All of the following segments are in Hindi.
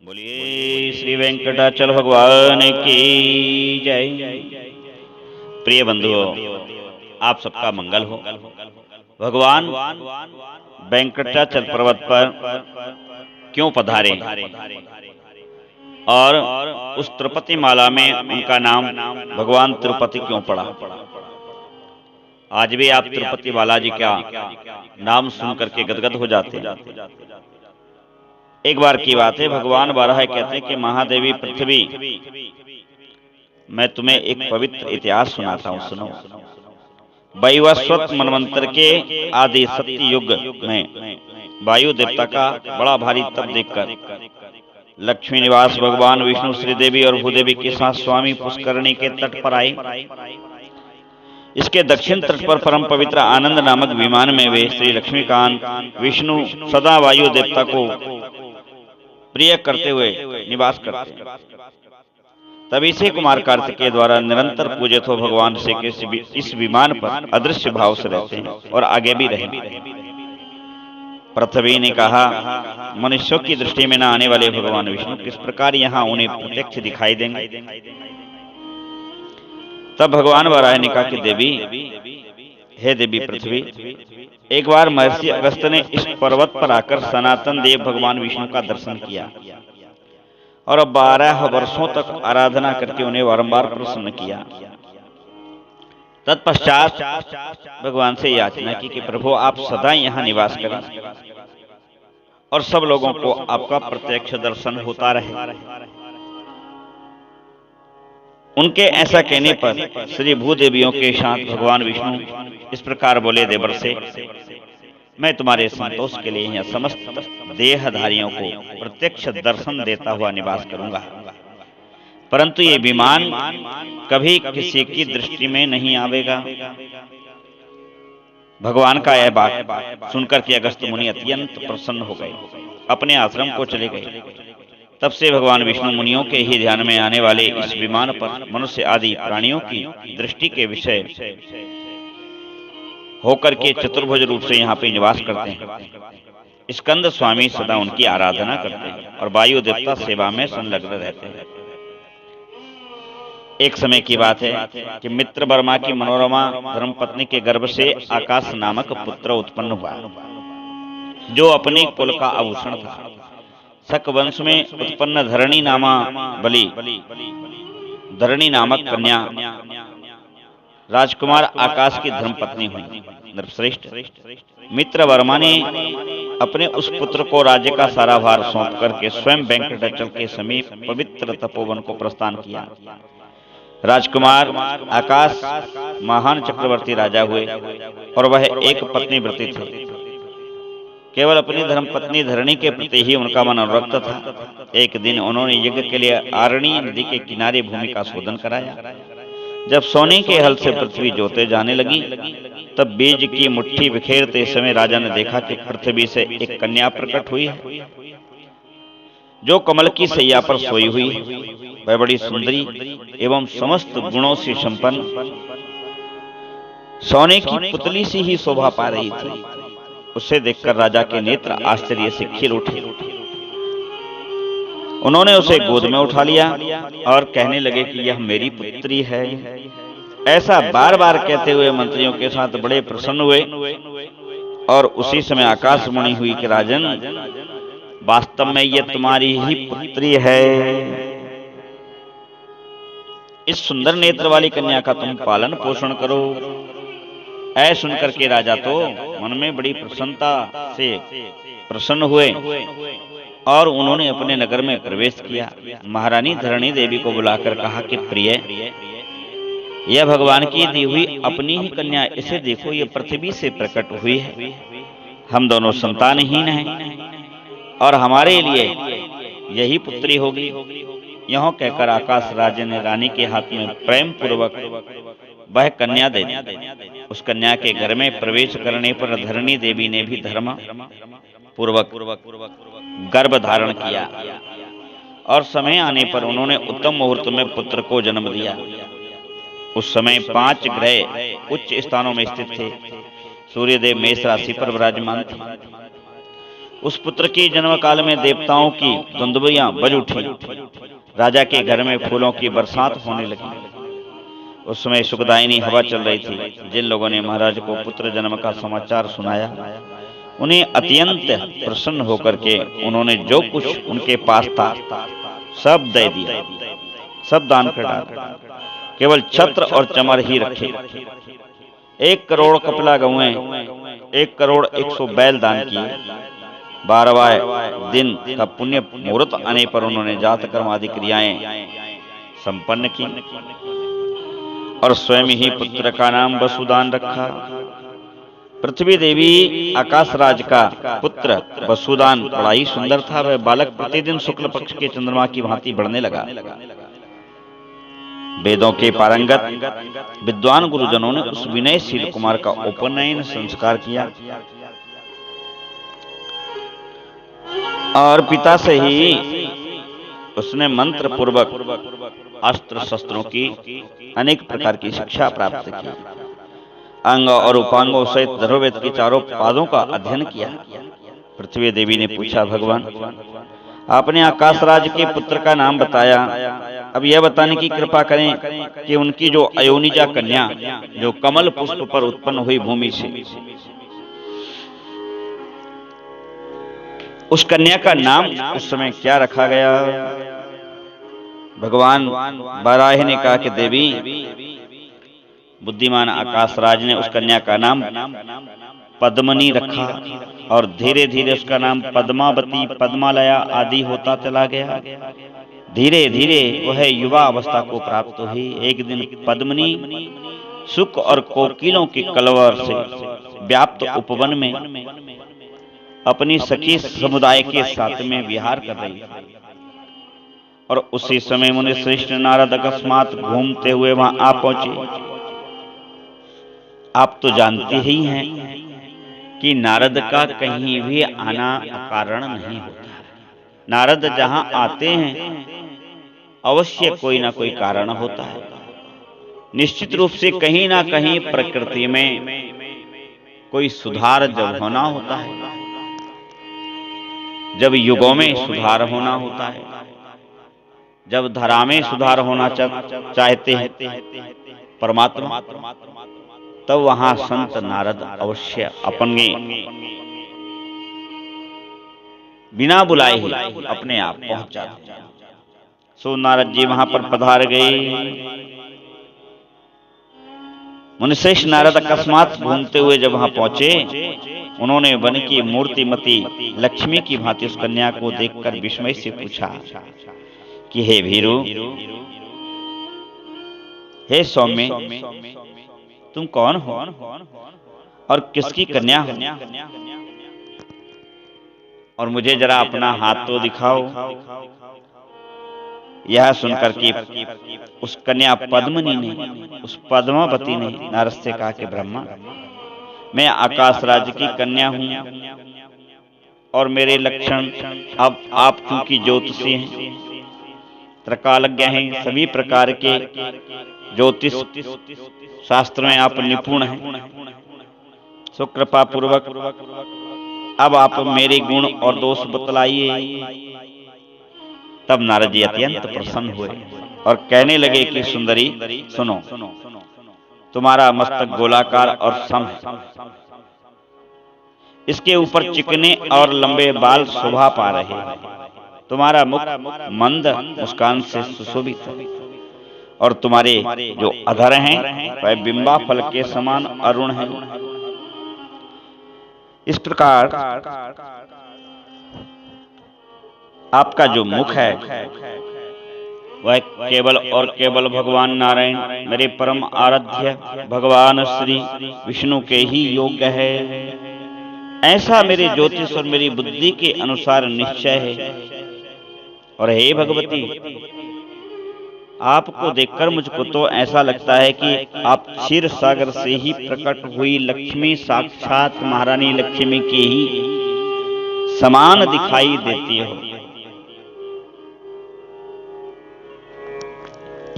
बोलिए श्री वेंकटाचल भगवान की जय। प्रिय बंधुओं, आप सबका मंगल हो। भगवान वेंकटाचल पर्वत पर क्यों पधारे और उस तिरुपति माला में उनका नाम भगवान तिरुपति क्यों पड़ा? आज भी आप तिरुपति बालाजी का नाम सुन करके गदगद हो जाते हैं। एक बार की बात है, भगवान बारह कहते हैं कि महादेवी पृथ्वी, मैं तुम्हें एक पवित्र इतिहास सुनाता हूँ, सुनो। वैवस्वत मनवंतर के आदि सत्य युग में वायु देवता का बड़ा भारी तप देखकर लक्ष्मी निवास भगवान विष्णु श्रीदेवी और भूदेवी के साथ स्वामी पुष्करणी के तट पर आए। इसके दक्षिण तट पर परम पवित्र आनंद नामक विमान में वे श्री लक्ष्मीकांत विष्णु सदा वायु देवता को प्रिय करते हुए निवास करते हैं। तभी से कुमार कार्तिकेय द्वारा निरंतर पूजित हो भगवान श्री कृष्ण इस विमान पर अदृश्य भाव से रहते हैं और आगे भी रहेंगे। पृथ्वी ने कहा, मनुष्यों की दृष्टि में न आने वाले भगवान विष्णु किस प्रकार यहाँ उन्हें प्रत्यक्ष दिखाई देंगे। तब भगवान वराह ने कहा कि देवी, हे देवी पृथ्वी, एक बार महर्षि अगस्त्य ने इस पर्वत पर आकर सनातन देव भगवान विष्णु का दर्शन किया और अब 12 वर्षों तक आराधना करके उन्हें बारंबार प्रसन्न किया। तत्पश्चात भगवान से याचना की कि प्रभु, आप सदा यहाँ निवास करें और सब लोगों को आपका प्रत्यक्ष दर्शन होता रहे। उनके ऐसा कहने पर श्री भूदेवियों के साथ भगवान विष्णु इस प्रकार बोले, देवर से, मैं तुम्हारे संतोष के लिए यहाँ समस्त देहधारियों को प्रत्यक्ष दर्शन देता हुआ निवास करूंगा, परंतु ये विमान कभी किसी की दृष्टि में नहीं आवेगा। भगवान का यह बात सुनकर के अगस्त्य मुनि अत्यंत प्रसन्न हो गए, अपने आश्रम को चले गए। तब से भगवान विष्णु मुनियों के ही ध्यान में आने वाले इस विमान पर मनुष्य आदि प्राणियों की दृष्टि के विषय होकर के चतुर्भुज रूप से यहाँ पे निवास करते हैं। स्कंद स्वामी सदा उनकी आराधना करते हैं और वायु देवता सेवा में संलग्न रहते हैं। एक समय की बात है कि मित्र वर्मा की मनोरमा धर्मपत्नी के गर्भ से आकाश नामक पुत्र उत्पन्न हुआ, जो अपने कुल का आभूषण था। शक वंश में उत्पन्न धरणी नामक कन्या राजकुमार आकाश की धर्मपत्नी हुई। नृपश्रेष्ठ मित्र वर्मा ने अपने उस पुत्र को राज्य का सारा भार सौंप करके स्वयं वेंकटाचल के समीप पवित्र तपोवन को प्रस्थान किया। राजकुमार आकाश महान चक्रवर्ती राजा हुए और वह एक पत्नी व्रती थे। केवल अपनी धर्मपत्नी धरणी के प्रति ही उनका मन अनुरक्त था। एक दिन उन्होंने यज्ञ के लिए आरणी नदी के किनारे भूमि का शोधन कराया। जब सोने के हल से पृथ्वी जोते जाने लगी, तब बीज की मुट्ठी बिखेरते समय राजा ने देखा कि पृथ्वी से एक कन्या प्रकट हुई है, जो कमल की सैया पर सोई हुई। वह बड़ी सुंदरी एवं समस्त गुणों से संपन्न सोने की पुतली सी ही शोभा पा रही थी। उसे देखकर राजा के नेत्र आश्चर्य से खिल उठे। उन्होंने उसे गोद में उठा लिया और कहने लगे कि यह मेरी पुत्री है। ऐसा बार बार कहते हुए मंत्रियों के साथ बड़े प्रसन्न हुए और उसी समय आकाशवाणी हुई कि राजन, वास्तव में यह तुम्हारी ही पुत्री है। इस सुंदर नेत्र वाली कन्या का तुम पालन पोषण करो। ऐ सुनकर के राजा तो मन में बड़ी प्रसन्नता से प्रसन्न हुए और उन्होंने अपने नगर में प्रवेश किया। महारानी धरणी देवी को बुलाकर कहा कि प्रिय, यह भगवान की दी हुई अपनी ही कन्या, इसे देखो, यह पृथ्वी से प्रकट हुई है। हम दोनों संतानहीन हैं और हमारे लिए यही पुत्री होगी। यह कहकर आकाश राजा ने रानी के हाथ में प्रेम पूर्वक वह कन्या दे दी। उस कन्या के घर में प्रवेश करने पर धरणी देवी ने भी धर्म पूर्वक गर्भ धारण किया और समय आने पर उन्होंने उत्तम मुहूर्त में पुत्र को जन्म दिया। उस समय 5 ग्रह उच्च स्थानों में स्थित थे। सूर्यदेव मेष राशि पर विराजमान थे। उस पुत्र की जन्म काल में देवताओं की दुंदुभियां बज उठी। राजा के घर में फूलों की बरसात होने लगी। उस समय सुखदायिनी हवा चल रही थी। जिन लोगों ने महाराज को पुत्र जन्म का समाचार सुनाया, उन्हें अत्यंत प्रसन्न होकर के उन्होंने जो कुछ उनके पास था सब दे दिया, सब दान कर डाला। केवल छत्र और चमर ही रखे। 1 करोड़ कपिला गौएं, 1 करोड़ 100 बैल दान किए। 12वां दिन का पुण्य मुहूर्त आने पर उन्होंने जात कर्म आदि क्रियाएं संपन्न की और स्वयं ही पुत्र का नाम वसुदान रखा। पृथ्वी देवी आकाशराज का पुत्र वसुदान बड़ा ही सुंदर था। वह बालक प्रतिदिन शुक्ल पक्ष के चंद्रमा की भांति बढ़ने लगा। वेदों के पारंगत विद्वान गुरुजनों ने उस विनयशील कुमार का उपनयन संस्कार किया और पिता से ही उसने मंत्र पूर्वक अस्त्र शस्त्रों की अनेक प्रकार की शिक्षा प्राप्त की। अंग और उपांगों सहित धनुर्वेद के चारों पादों का अध्ययन किया। पृथ्वी देवी ने पूछा, भगवान आपने आकाशराज के पुत्र का नाम बताया, अब यह बताने की कृपा करें कि उनकी जो अयोनिजा कन्या जो कमल पुष्प पर उत्पन्न हुई भूमि से, उस कन्या का नाम उस समय क्या रखा गया? भगवान वाराही ने कहा कि देवी, बुद्धिमान आकाशराज ने उस कन्या का नाम पद्मनी रखा और धीरे धीरे उसका नाम पद्मावती, पद्मालया आदि होता चला गया। धीरे धीरे वह युवा अवस्था को प्राप्त हुई। एक दिन पद्मनी सुख और कोकिलों के कलवर से व्याप्त उपवन में अपनी सखी समुदाय के साथ में विहार कर रही थी और उसी समय मुनि श्रेष्ठ नारद अकस्मात घूमते हुए वहां आ पहुंचे। आप तो जानते ही हैं कि नारद का कहीं भी आना अकारण नहीं होता। नारद जहां आते हैं अवश्य कोई ना कोई कारण होता है। निश्चित रूप से कहीं ना कहीं प्रकृति में कोई सुधार जब होना होता है, जब युगों में सुधार होना होता है, जब धरा में सुधार होना चाहते हैं परमात्मा, तब वहां संत नारद अवश्य अपने बिना बुलाए ही अपने आप पहुंच जाते हैं। सो नारद जी वहां पर पधार गए। मुनिश्रेष्ठ नारद अकस्मात घूमते हुए जब वहां पहुंचे, उन्होंने वन की मूर्तिमती लक्ष्मी की भांति उस कन्या को देखकर विस्मय से पूछा कि हे भीरू, हे सौम्य, तुम कौन हो और किसकी कन्या हो? और मुझे जरा अपना हाथ तो दिखाओ। यह सुनकर कि उस कन्या पद्मनी ने, उस पद्मावती ने नारद से कहा कि ब्रह्मा, मैं आकाशराज की कन्या हूं और मेरे लक्षण, अब आप चूंकि ज्योतिषी हैं, त्रिकालज्ञ हैं, सभी प्रकार के ज्योतिष शास्त्र में आप निपुण हैं, सो कृपा पूर्वक अब आप मेरे गुण और दोष बतलाइए। तब नारद जी अत्यंत प्रसन्न हुए और कहने लगे कि सुंदरी सुनो, तुम्हारा मस्तक गोलाकार और सम है, इसके ऊपर चिकने और लंबे बाल शोभा पा रहे हैं, तुम्हारा मुख मंद मुस्कान से सुशोभित है और तुम्हारे जो अधर हैं वह बिंबा फल के समान अरुण हैं। इस प्रकार आपका जो मुख है वह केवल और केवल भगवान नारायण, मेरे परम आराध्य भगवान श्री विष्णु के ही योग्य है, ऐसा मेरे ज्योतिष और मेरी बुद्धि के अनुसार निश्चय है। और हे भगवती, आपको देखकर मुझको तो ऐसा लगता है कि आप क्षीर सागर से ही प्रकट हुई लक्ष्मी, साक्षात महारानी लक्ष्मी की ही समान दिखाई देती हो।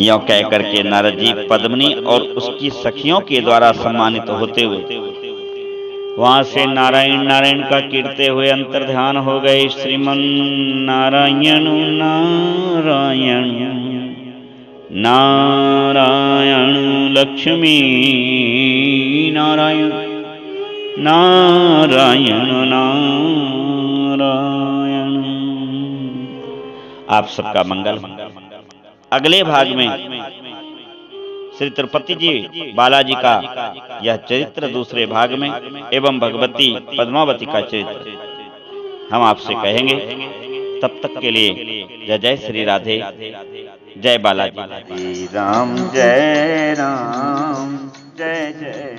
यों कह करके नारद जी पद्मनी और उसकी सखियों के द्वारा सम्मानित होते हुए वहां से नारायण नारायण का कीर्ते हुए अंतर ध्यान हो गए। श्रीमन नारायण नारायण नारायण लक्ष्मी नारायण नारायण नारायण। आप सबका मंगल। अगले भाग में श्री तिरुपति जी बालाजी का यह चरित्र दूसरे भाग में एवं भगवती पद्मावती का चरित्र हम आपसे कहेंगे। तब तक के लिए जय जय श्री राधे, जय बालाजी। राम जय राम, जय जय